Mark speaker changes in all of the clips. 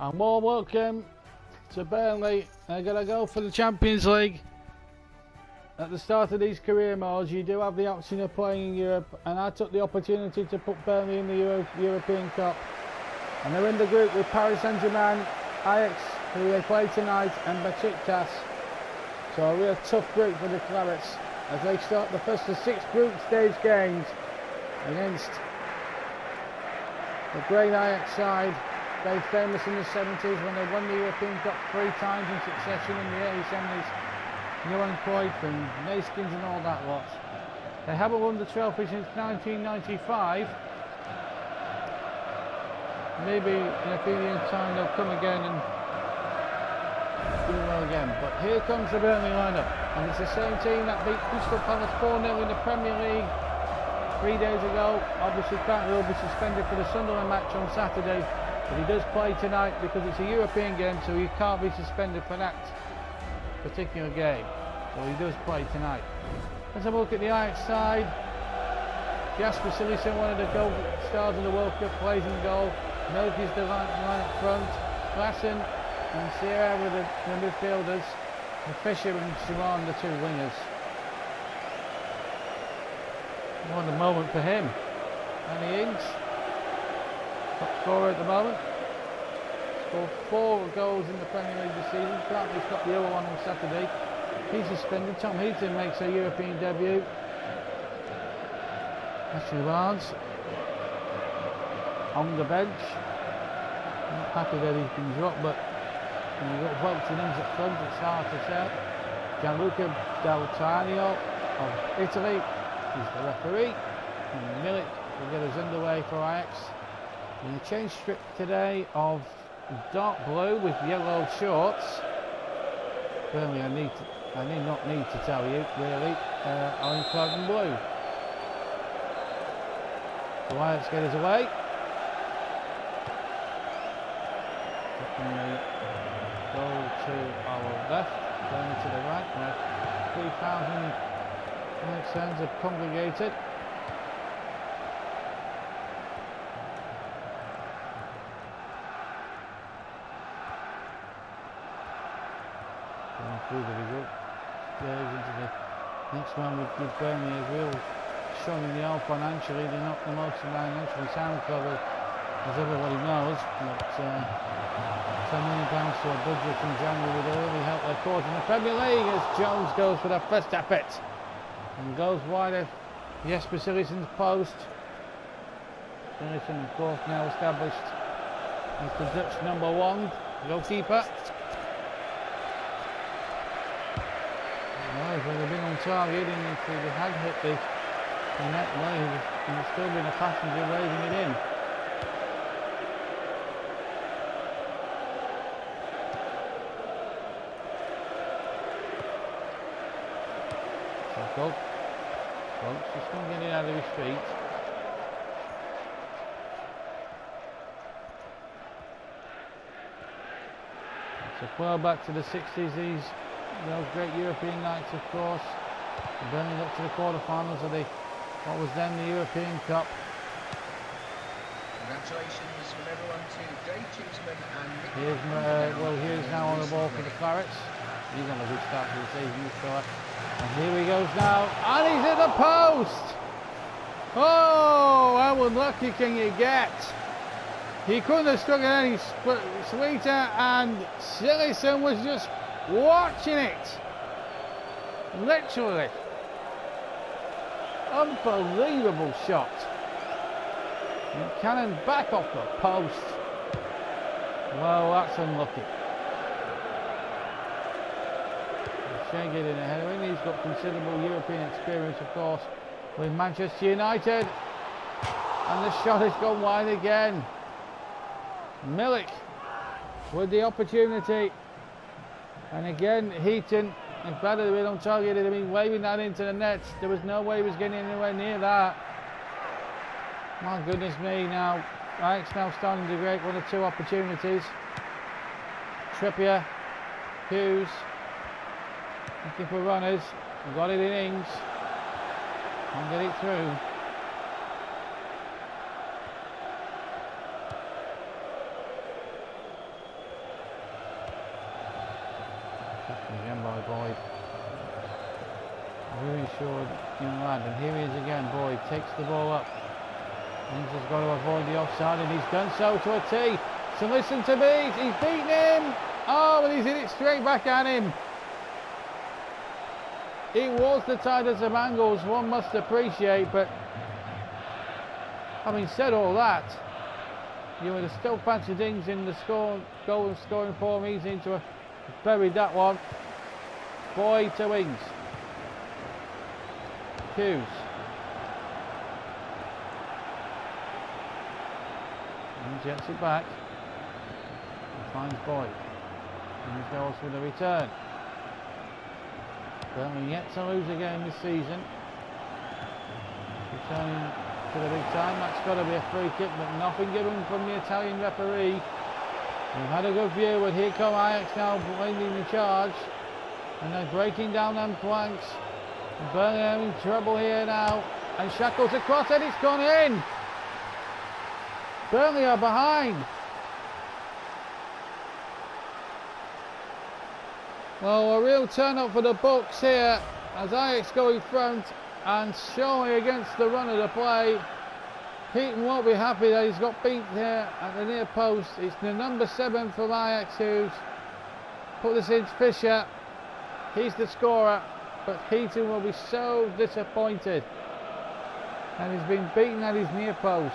Speaker 1: And warm welcome to Burnley. They're going to go for the Champions League. At the start of these career modes, you do have the option of playing in Europe, and I took the opportunity to put Burnley in the European Cup. And they're in the group with Paris Saint-Germain, Ajax, who they play tonight, and Besiktas. So a real tough group for the Clarets as they start the first of 6 group stage games against the great Ajax side. Very famous in the 70s when they won the European Cup 3 times in succession in the early 70s. Johan Cruyff and Neeskens and all that lot. They haven't won the trophy since 1995. Maybe in a few years' time they'll come again and do well again. But here comes the Burnley lineup, and it's the same team that beat Crystal Palace 4-0 in the Premier League 3 days ago. Obviously Frank will be suspended for the Sunderland match on Saturday, but he does play tonight because it's a European game, so he can't be suspended for that particular game. So he does play tonight. Let's have a look at the Ajax side. Jasper Cillessen, one of the goal stars of the World Cup, plays in goal. Milk is the line up front. Klassen and Sierra with the midfielders. And Fisher and Simon, the 2 wingers. What a moment for him. Danny Ings, top scorer at the moment. Scored 4 goals in the Premier League this season. Apparently he's got the other one on Saturday. He's suspended. Tom Heaton makes a European debut. Ashley Barnes on the bench. Not happy that he's been dropped, but when you've got Volta and Ings up front, it's hard to tell. Gianluca Del Tarnio of Italy is the referee. And Milik will get us underway for Ajax. In a change strip today of dark blue with yellow shorts. Burnley, I need not need to tell you really, are in cloud and blue. So Ajax get us away. Taking the goal to our left, Burnley to the right, where 3,000 Ajax fans have congregated. Through the result goes into the next one with Burnley as well, showing the all financially. They're not the most financially sound club as everybody knows, but £10 million to a budget in January would really help their cause in the Premier League as Jones goes for their first effort and goes wide of Jasper Cillessen's post. Cillessen, of course, now established as the Dutch #1 goalkeeper. Well, if they'd been on target and if they had hit the net, well, he would still been a passenger waving it in. So, Folks just not getting out of his feet. So well back to the 60s, those great European nights, of course. Burnley up to the quarterfinals of what was then the European Cup.
Speaker 2: Congratulations from everyone to Dave Cheeseman and Nick.
Speaker 1: Here's now on the ball for the Clarets. He's on a good start to the season, this fella. And here he goes now, and he's at the post! Oh, how unlucky can you get? He couldn't have struck it any sweeter, and Cillessen was just watching it. Literally. Unbelievable shot. And cannon back off the post. Well, that's unlucky. Shea getting ahead of him. He's got considerable European experience, of course, with Manchester United. And the shot has gone wide again. Milik with the opportunity. And again, Heaton, if that had been on target, he'd have been waving that into the net. There was no way he was getting anywhere near that. My goodness me, now Ajax now starting to create 1 or 2 opportunities. Trippier, Hughes, looking for runners. Got it in Ings. Can't get it through. Boyd. Really sure young lad, and here he is again. Boyd takes the ball up. Ings has got to avoid the offside, and he's done so to a T. So listen to me, he's beaten him. Oh, and he's hit it straight back at him. It was the tightest of angles, one must appreciate, but having said all that, you would have still fancied Ings in the goal and scoring form. He's into a buried that one. Boyd to Ings. Hughes. Ings gets it back. And finds Boyd. Ings goes for the return. Burnley yet to lose again this season. Returning to the big time. That's got to be a free kick, but nothing given from the Italian referee. We've had a good view, but here come Ajax now leading the charge. And they're breaking down them flanks. And Burnley are in trouble here now. And Shackles across it, it's gone in. Burnley are behind. Well, a real turn up for the books here as Ajax go in front and surely against the run of the play. Heaton won't be happy that he's got beat here at the near post. It's the number 7 from Ajax who's put this in. Fisher, he's the scorer, but Heaton will be so disappointed. And he's been beaten at his near post.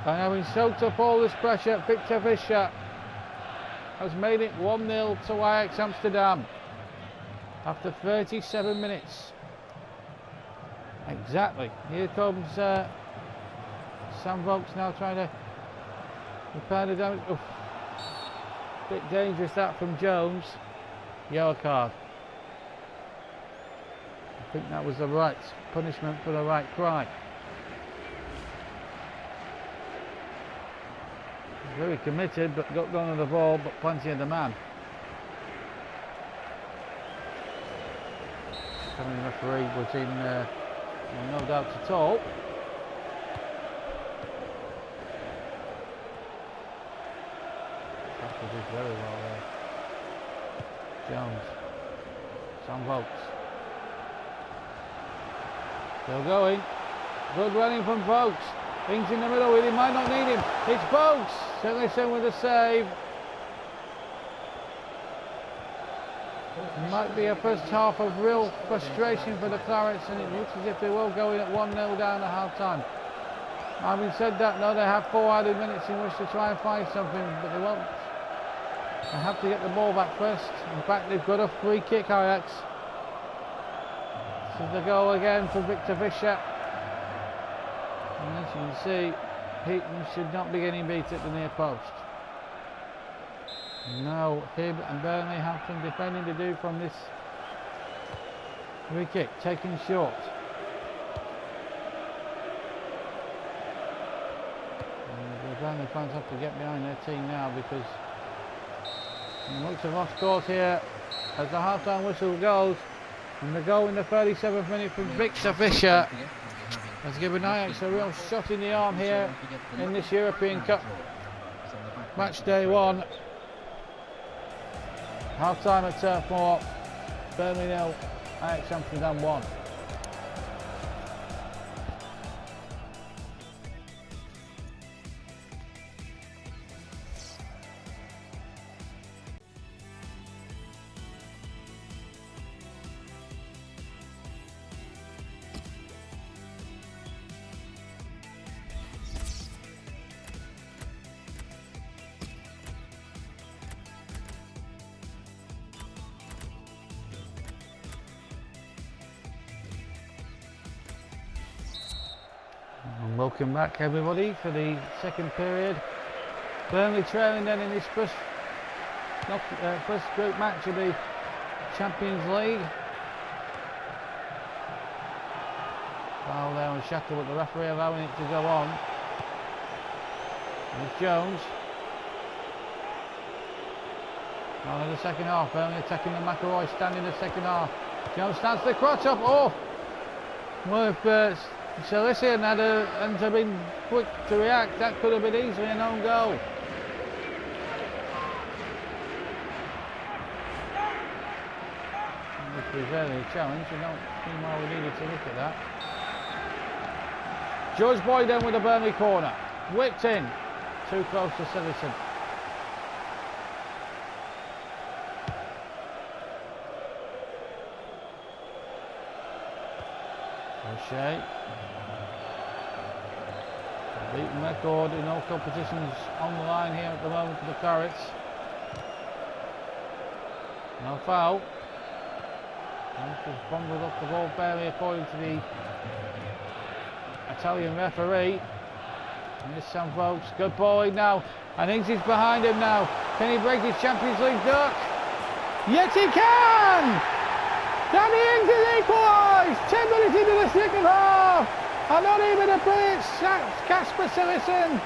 Speaker 1: And having soaked up all this pressure, Victor Fisher has made it 1-0 to Ajax Amsterdam after 37 minutes. Exactly. Here comes Sam Vokes now trying to repair the damage. Oof. Bit dangerous that from Jones. Yellow card. I think that was the right punishment for the right cry. Very committed, but got none of the ball, but plenty of the man. Coming referee was in no doubt at all. Shackles did very well there. Jones. Sam Vokes. Still going. Good running from Vokes. Ings in the middle with him, might not need him. It's Vokes. Singleton with a save. Might be a first half of real frustration for the Clarets, and it looks as if they will go in at 1-0 down at half time. Having said that, no, they have 4 added minutes in which to try and find something, but they won't. They have to get the ball back first. In fact, they've got a free kick, Ajax. This is the goal again for Victor Fisher. And as you can see, Heaton should not be getting beat at the near post. Now Hibb and Burnley have some defending to do from this free kick, taken short. And the Burnley fans have to get behind their team now because it looks a lost cause here as the half-time whistle goes. And the goal in the 37th minute from Victor Fisher has given Ajax a real shot in the arm here in this European Cup match day 1. Half time at Turf Moor, Burnley 0, Ajax Amsterdam 1. Welcome back everybody for the second period. Burnley trailing then in this first group match of the Champions League. Foul there on Shackle, but the referee allowing it to go on. There's Jones. Now in the second half, Burnley attacking the McElroy stand in the second half. Jones stands the crotch up. Oh! Well, if Salesian hadn't been quick to react, that could have been easily an own goal. his early challenge. I don't see why we needed to look at that. George Boyd then with a Burnley corner. Whipped in. Too close to Sigerson. O'Shea. Beaten record in all competitions on the line here at the moment for the Carrots. No foul. Just bundled up the ball barely according to the Italian referee. And here's Sam Vokes. Good ball now. And Ings is behind him now. Can he break his Champions League duck? Yes, he can! Danny Ings has equalised! 10 minutes into the second half! And not even a brilliant Casper Sigerson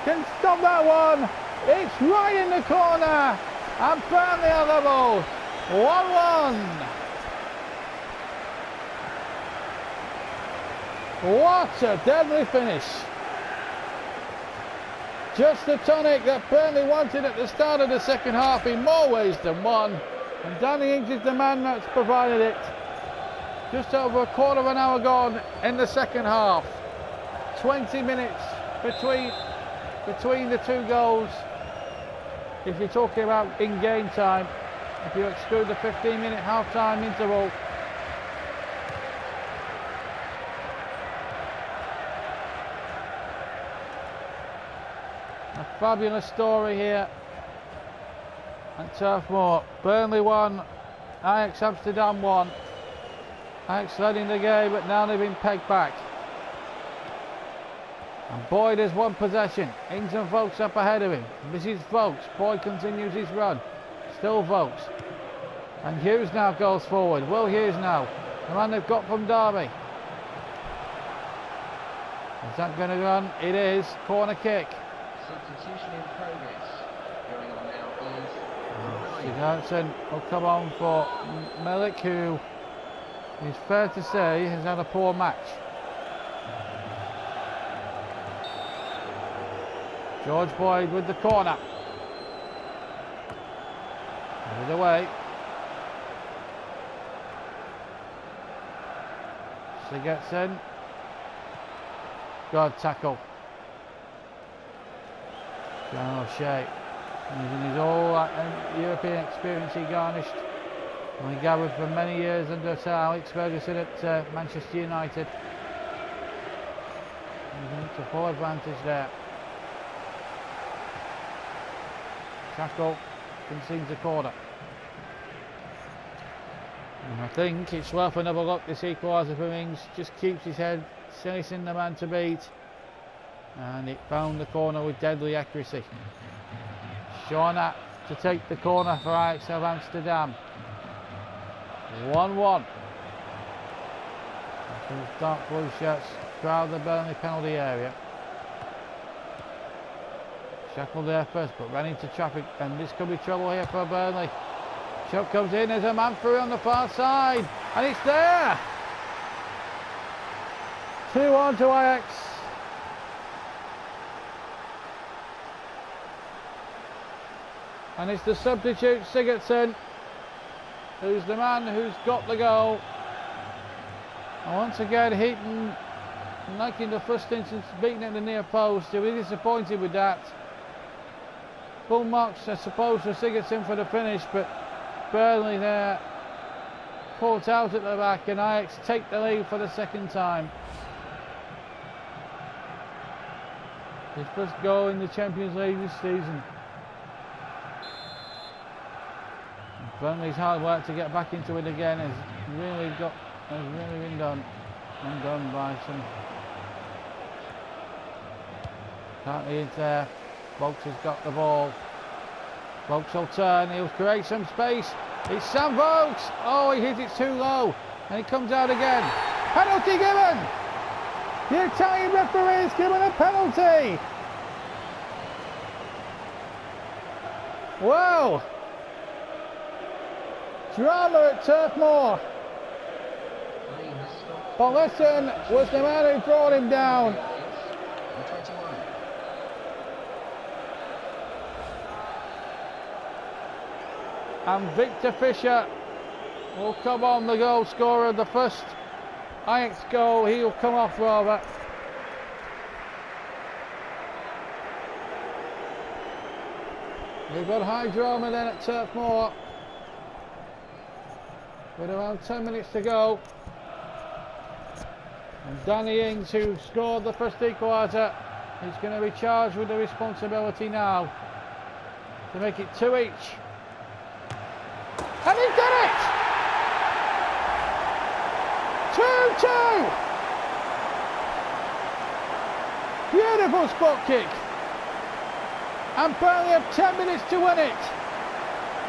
Speaker 1: can stop that one. It's right in the corner. And Burnley are level. 1-1. What a deadly finish. Just the tonic that Burnley wanted at the start of the second half in more ways than one. And Danny Ings is the man that's provided it. Just over a quarter of an hour gone in the second half. 20 minutes between the two goals. If you're talking about in-game time, if you exclude the 15-minute half-time interval. A fabulous story here at Turf Moor. Burnley 1, Ajax Amsterdam 1. Ajax led in the game, but now they've been pegged back. And Boyd has won possession. Ings and Vokes up ahead of him. This is Vokes. Boyd continues his run. Still Vokes. And Hughes now goes forward. Will Hughes now. The man they've got from Derby. Is that going to run? It is. Corner kick.
Speaker 2: Substitution in progress. Going on now is
Speaker 1: Sigurdsson will come on for Milik, who is fair to say has had a poor match. George Boyd with the corner. Over the way. Sigurdsson. Good tackle. John O'Shea. Using his all European experience he garnished. And he gathered for many years under Sir Alex Ferguson at Manchester United. Using it to full advantage there. Tackle concedes a corner. And I think it's worth another look. This equaliser for Ings. Just keeps his head. Sigerson the man to beat. And it found the corner with deadly accuracy. Shauna to take the corner for Ajax of Amsterdam. 1-1. Dark blue shirts crowd the Burnley penalty area. Shackled there first, but ran into traffic, and this could be trouble here for Burnley. Shot comes in, there's a man through on the far side, and it's there! 2-1 to Ajax. And it's the substitute Sigurdsson, who's the man who's got the goal. And once again, Heaton, like in the first instance, beaten at the near post. He'll be disappointed with that. Full marks, I suppose, for Sigurdsson for the finish, but Burnley there caught out at the back, and Ajax take the lead for the second time. His first goal in the Champions League this season. Burnley's hard work to get back into it again has really been done. Undone by some. Can't lead there. Vokes has got the ball. Vokes will turn, he'll create some space. It's Sam Vokes! Oh, he hit it too low. And it comes out again. Penalty given! The Italian referee has given a penalty! Wow! Drama at Turf Moor. Paulson was the man who brought him down. And Victor Fisher Oh, come on, the goal scorer, the first Ajax goal, he'll come off rather. We've got high drama then at Turf Moor. With around 10 minutes to go. And Danny Ings, who scored the first equaliser, is going to be charged with the responsibility now to make it 2 each. And he's done it! 2-2! Beautiful spot kick. And Burnley have 10 minutes to win it.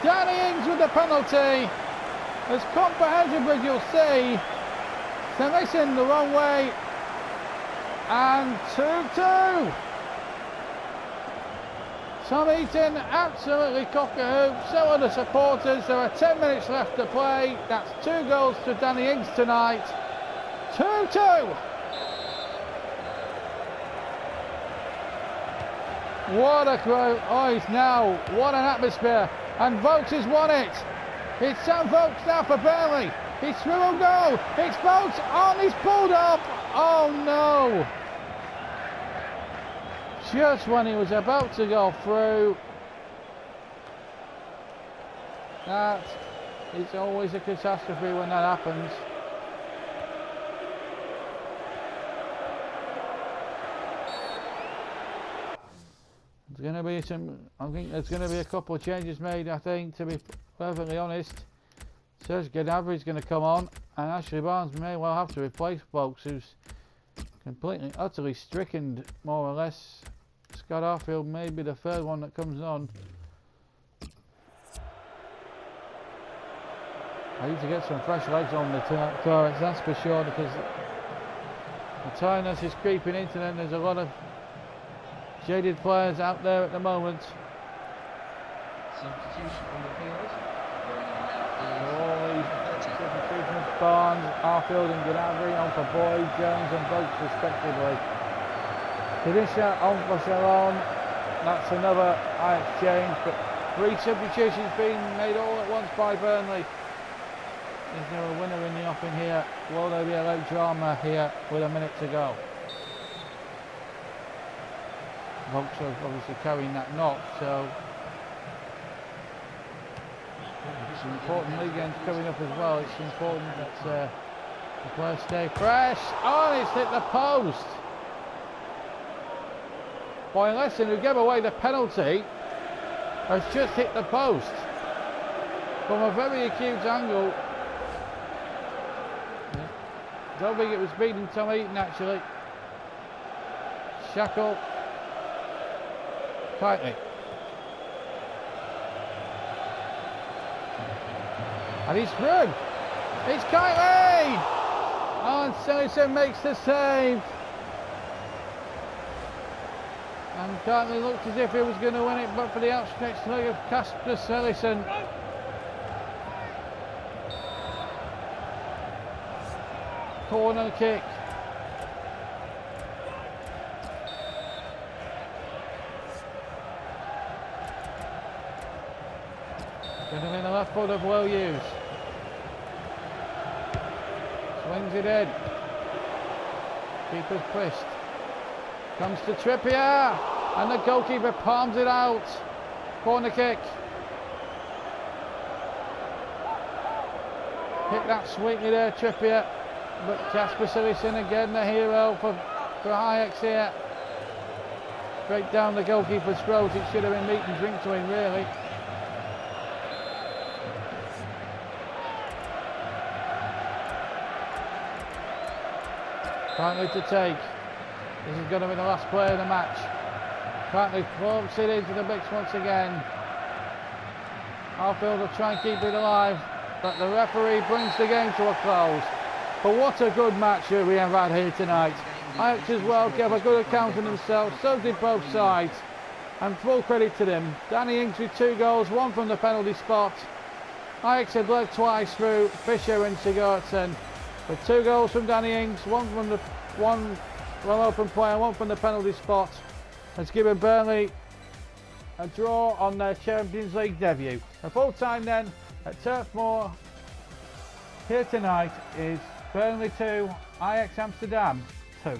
Speaker 1: Danny Ings with the penalty. As comprehensive as you'll see. Listen the wrong way. And 2-2. Tom Eaton absolutely cock-a-hoop. So are the supporters. There are 10 minutes left to play. That's 2 goals to Danny Ings tonight. 2-2. What a crowd. Oh, he's now. What an atmosphere. And Vokes has won it. It's Sam Vokes now for Burnley. He's through a goal. It's Vokes on. He's pulled up. Oh no. Just when he was about to go through. That is always a catastrophe when that happens. There's going to be some, I think there's going to be a couple of changes made, I think, to be perfectly honest. Serge Gnabry is going to come on, and Ashley Barnes may well have to replace Vokes, who's completely, utterly stricken, more or less. Scott Arfield may be the third one that comes on. I need to get some fresh legs on the turrets, that's for sure, because the tiredness is creeping into them. There's a lot of jaded players out there at the moment.
Speaker 2: Substitution on the field.
Speaker 1: All these substitutions, Barnes, Arfield and Gnabry on for Boyd, Jones and Vokes respectively. Kadisha on for Sharon. That's another Ajax change, but 3 substitutions being made all at once by Burnley. Is there a winner in the offing here? Will there be a late drama here with a minute to go? Vokes are obviously carrying that knock, so it's important league games coming up as well. It's important that the players stay fresh. Oh, and it's hit the post. Boy Lesson, who gave away the penalty, has just hit the post from a very acute angle. Don't think it was beating Tom Eaton actually. Shackle. Tightly. And he's through. It's Kitely! Oh, and Silison makes the save. And Kitely looked as if he was going to win it, but for the outstretched leg of Casper Silison. Corner kick. Going to be the left foot of well used. Swings it in. Keeper's twist. Comes to Trippier. And the goalkeeper palms it out. Corner kick. Hit that sweetly there, Trippier. But Casper Silison again the hero for Ajax here. Straight down the goalkeeper's throat. It should have been meat and drink to him really. Kitely to take. This is going to be the last play of the match. Kitely clumps it into the mix once again. Arfield will try and keep it alive, but the referee brings the game to a close. But what a good match we have had here tonight. Ajax as well gave a good account of themselves, so did both sides. And full credit to them. Danny Ings with 2 goals, 1 from the penalty spot. Ajax had led twice through Fisher and Sigurdsson. With 2 goals from Danny Ings, 1 from the well open play and 1 from the penalty spot, has given Burnley a draw on their Champions League debut. A full time then at Turf Moor here tonight is Burnley 2, Ajax Amsterdam 2.